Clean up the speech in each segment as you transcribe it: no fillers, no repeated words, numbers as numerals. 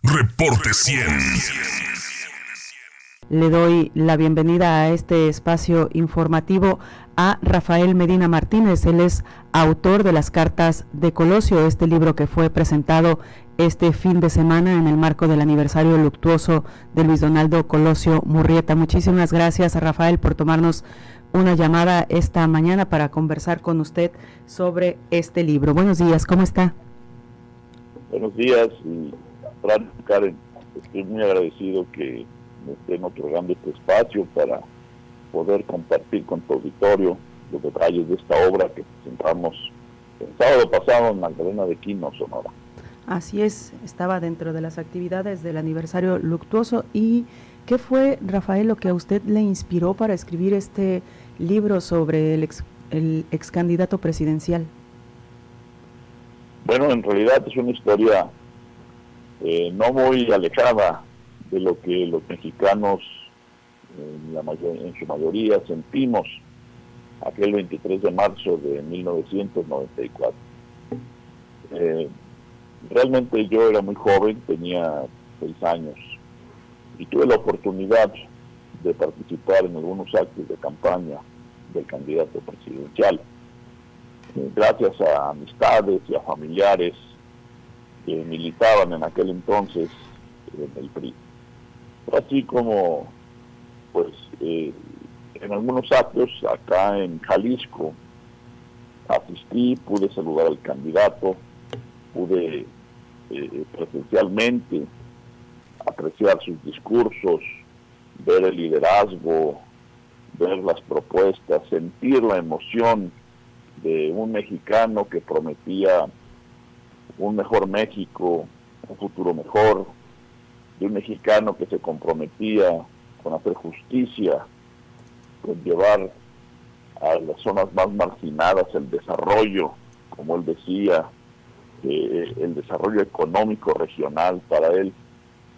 Reporte 100. Le doy la bienvenida a este espacio informativo a Rafael Medina Martínez. Él es autor de Las Cartas de Colosio, este libro que fue presentado este fin de semana en el marco del aniversario luctuoso de Luis Donaldo Colosio Murrieta. Muchísimas gracias a Rafael por tomarnos una llamada esta mañana para conversar con usted sobre este libro. Buenos días, ¿cómo está? Buenos días, y Karen, estoy muy agradecido que me estén otorgando este espacio para poder compartir con tu auditorio los detalles de esta obra que presentamos el sábado pasado en Magdalena de Quino, Sonora. Así es, estaba dentro de las actividades del aniversario luctuoso. ¿Y qué fue, Rafael, lo que a usted le inspiró para escribir este libro sobre el ex candidato presidencial? Bueno, en realidad es una historia no muy alejada de lo que los mexicanos en su mayoría sentimos aquel 23 de marzo de 1994. Realmente yo era muy joven, tenía 6 años, y tuve la oportunidad de participar en algunos actos de campaña del candidato presidencial, gracias a amistades y a familiares que militaban en aquel entonces en el PRI. Así como, pues, en algunos actos acá en Jalisco asistí, pude saludar al candidato, pude presencialmente apreciar sus discursos, ver el liderazgo, ver las propuestas, sentir la emoción de un mexicano que prometía un mejor México, un futuro mejor, de un mexicano que se comprometía con hacer justicia, con llevar a las zonas más marginadas el desarrollo, como él decía, el desarrollo económico regional para él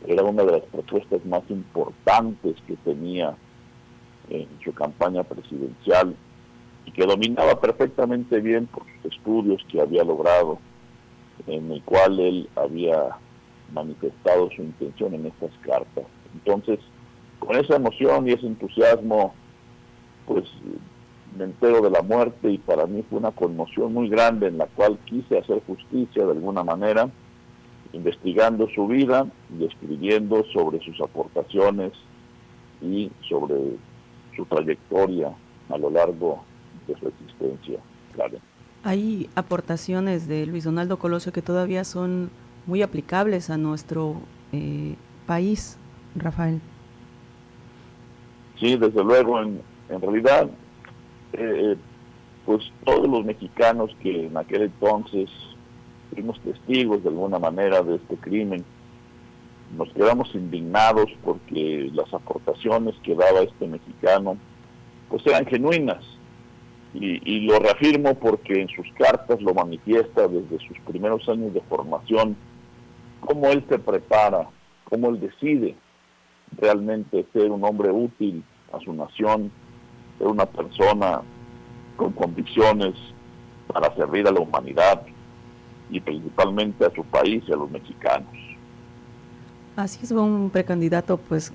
era una de las propuestas más importantes que tenía en su campaña presidencial y que dominaba perfectamente bien por sus estudios que había logrado, en el cual él había manifestado su intención en estas cartas. Entonces, con esa emoción y ese entusiasmo, pues me entero de la muerte, y para mí fue una conmoción muy grande en la cual quise hacer justicia de alguna manera, investigando su vida y escribiendo sobre sus aportaciones y sobre su trayectoria a lo largo de su existencia. Claro. Hay aportaciones de Luis Donaldo Colosio que todavía son muy aplicables a nuestro país, Rafael. Sí, desde luego, en realidad, pues todos los mexicanos que en aquel entonces fuimos testigos de alguna manera de este crimen, nos quedamos indignados porque las aportaciones que daba este mexicano pues eran genuinas, y lo reafirmo porque en sus cartas lo manifiesta desde sus primeros años de formación, cómo él se prepara, cómo él decide realmente ser un hombre útil a su nación, ser una persona con convicciones para servir a la humanidad y principalmente a su país y a los mexicanos. Así es, un precandidato pues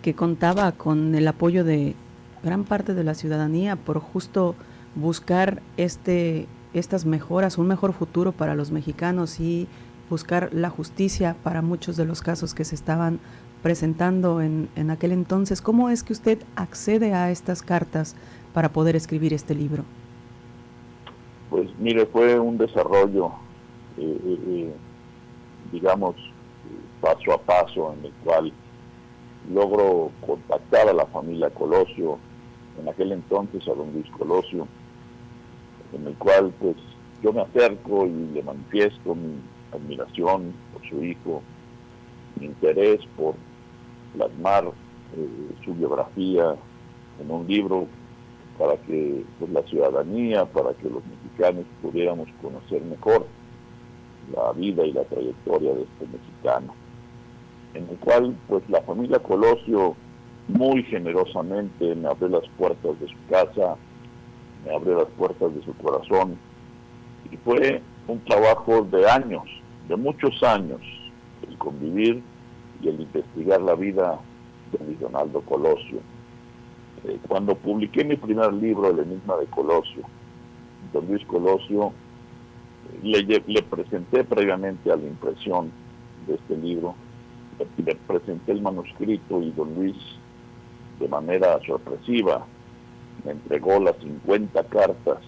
que contaba con el apoyo de gran parte de la ciudadanía por justo buscar estas mejoras, un mejor futuro para los mexicanos y buscar la justicia para muchos de los casos que se estaban presentando en aquel entonces. ¿Cómo es que usted accede a estas cartas para poder escribir este libro? Pues mire, fue un desarrollo, digamos, paso a paso, en el cual logro contactar a la familia Colosio, en aquel entonces a don Luis Colosio, en el cual pues yo me acerco y le manifiesto mi admiración por su hijo, mi interés por plasmar su biografía en un libro para que pues, la ciudadanía, para que los mexicanos pudiéramos conocer mejor la vida y la trayectoria de este mexicano, en el cual pues la familia Colosio muy generosamente me abrió las puertas de su casa, me abrió las puertas de su corazón, y fue un trabajo de años, de muchos años, el convivir y el investigar la vida de Luis Donaldo Colosio. Cuando publiqué mi primer libro, El enigma de Colosio, don Luis Colosio, le presenté previamente a la impresión de este libro, le presenté el manuscrito y don Luis, de manera sorpresiva, me entregó las 50 cartas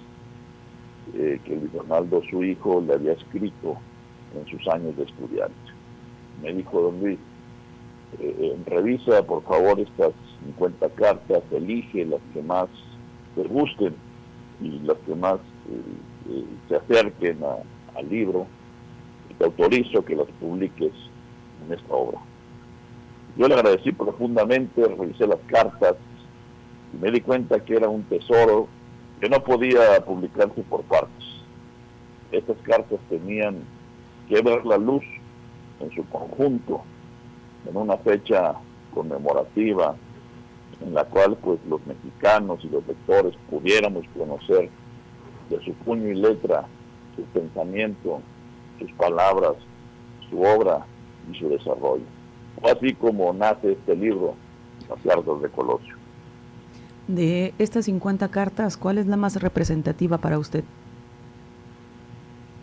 que Luis Donaldo, su hijo, le había escrito en sus años de estudiante. Me dijo, don Luis, revisa por favor estas 50 cartas, elige las que más te gusten y las que más se acerquen al libro, y te autorizo que las publiques en esta obra. Yo le agradecí profundamente, revisé las cartas y me di cuenta que era un tesoro que no podía publicarse por partes. Estas cartas tenían que ver la luz en su conjunto, en una fecha conmemorativa en la cual pues los mexicanos y los lectores pudiéramos conocer de su puño y letra su pensamiento, sus palabras, su obra y su desarrollo. Fue así como nace este libro, Las cartas de Colosio. De estas 50 cartas, ¿cuál es la más representativa para usted?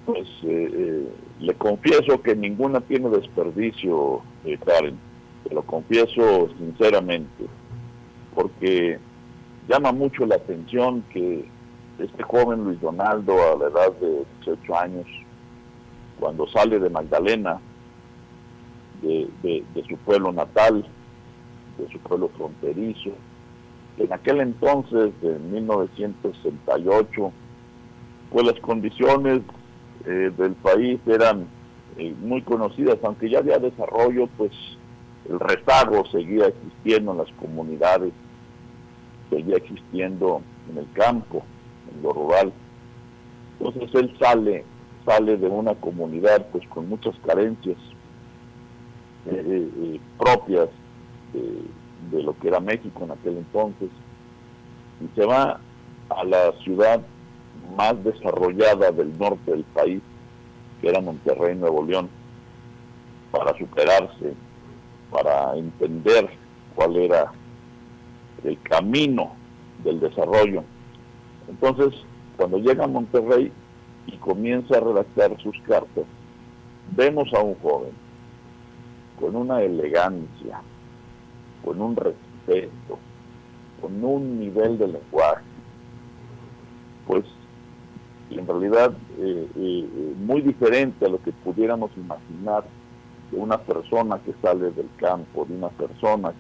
Pues le confieso que ninguna tiene desperdicio, Karen. Te lo confieso sinceramente, porque llama mucho la atención que este joven Luis Donaldo, a la edad de 18 años, cuando sale de Magdalena, de su pueblo natal, de su pueblo fronterizo, en aquel entonces, de 1968, pues las condiciones del país eran muy conocidas, aunque ya había desarrollo, pues el rezago seguía existiendo en las comunidades, seguía existiendo en el campo, en lo rural. Entonces él sale de una comunidad pues con muchas carencias propias de lo que era México en aquel entonces, y se va a la ciudad más desarrollada del norte del país, que era Monterrey, Nuevo León, para superarse, para entender cuál era el camino del desarrollo. Entonces, cuando llega a Monterrey y comienza a redactar sus cartas, vemos a un joven con una elegancia, con un respeto, con un nivel de lenguaje, pues en realidad muy diferente a lo que pudiéramos imaginar de una persona que sale del campo, de una persona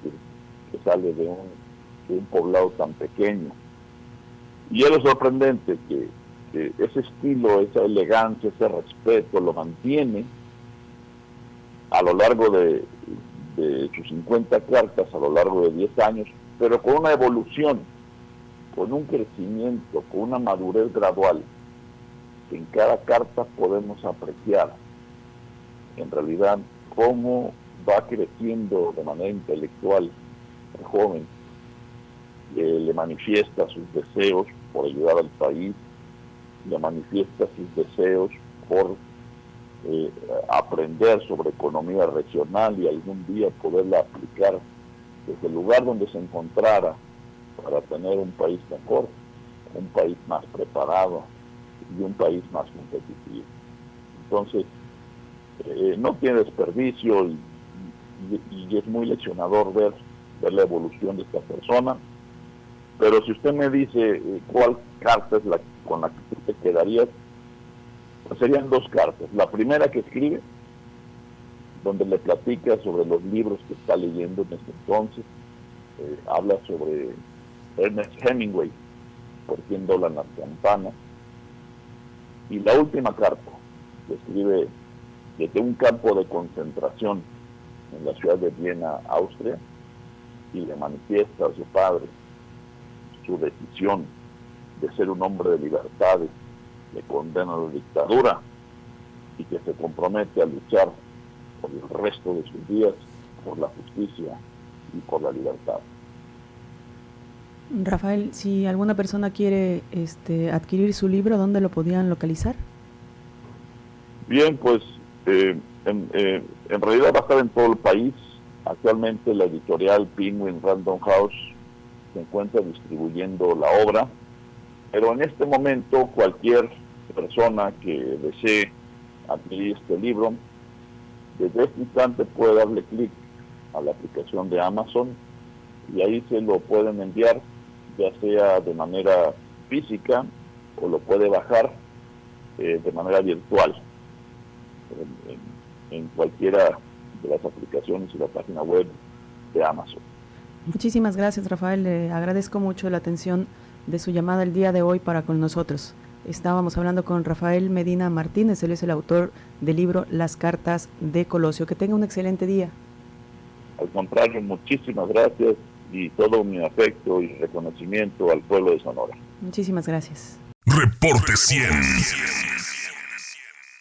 que sale de un poblado tan pequeño. Y es lo sorprendente que ese estilo, esa elegancia, ese respeto lo mantiene a lo largo de sus 50 cartas, a lo largo de 10 años, pero con una evolución, con un crecimiento, con una madurez gradual, que en cada carta podemos apreciar en realidad cómo va creciendo de manera intelectual el joven, le manifiesta sus deseos por ayudar al país, le manifiesta sus deseos por aprender sobre economía regional y algún día poderla aplicar desde el lugar donde se encontrara para tener un país mejor, un país más preparado y un país más competitivo. Entonces, no tiene desperdicio y es muy leccionador ver la evolución de esta persona. Pero si usted me dice cuál carta es la con la que tú te quedarías, pues serían dos cartas. La primera que escribe, donde le platica sobre los libros que está leyendo en este entonces, habla sobre Ernest Hemingway, Por quién doblan las campanas. Y la última carta que escribe desde un campo de concentración en la ciudad de Viena, Austria, y le manifiesta a su padre su decisión de ser un hombre de libertades, le condena a la dictadura y que se compromete a luchar por el resto de sus días por la justicia y por la libertad. Rafael, si alguna persona quiere adquirir su libro, ¿dónde lo podían localizar? Bien, pues En realidad va a estar en todo el país. Actualmente la editorial Penguin Random House se encuentra distribuyendo la obra, pero en este momento cualquier persona que desee adquirir este libro, desde este instante puede darle clic a la aplicación de Amazon y ahí se lo pueden enviar, ya sea de manera física o lo puede bajar de manera virtual en cualquiera de las aplicaciones y la página web de Amazon. Muchísimas gracias, Rafael. Le agradezco mucho la atención de su llamada el día de hoy para con nosotros. Estábamos hablando con Rafael Medina Martínez, él es el autor del libro Las Cartas de Colosio. Que tenga un excelente día. Al contrario, muchísimas gracias y todo mi afecto y reconocimiento al pueblo de Sonora. Muchísimas gracias. Reporte 100.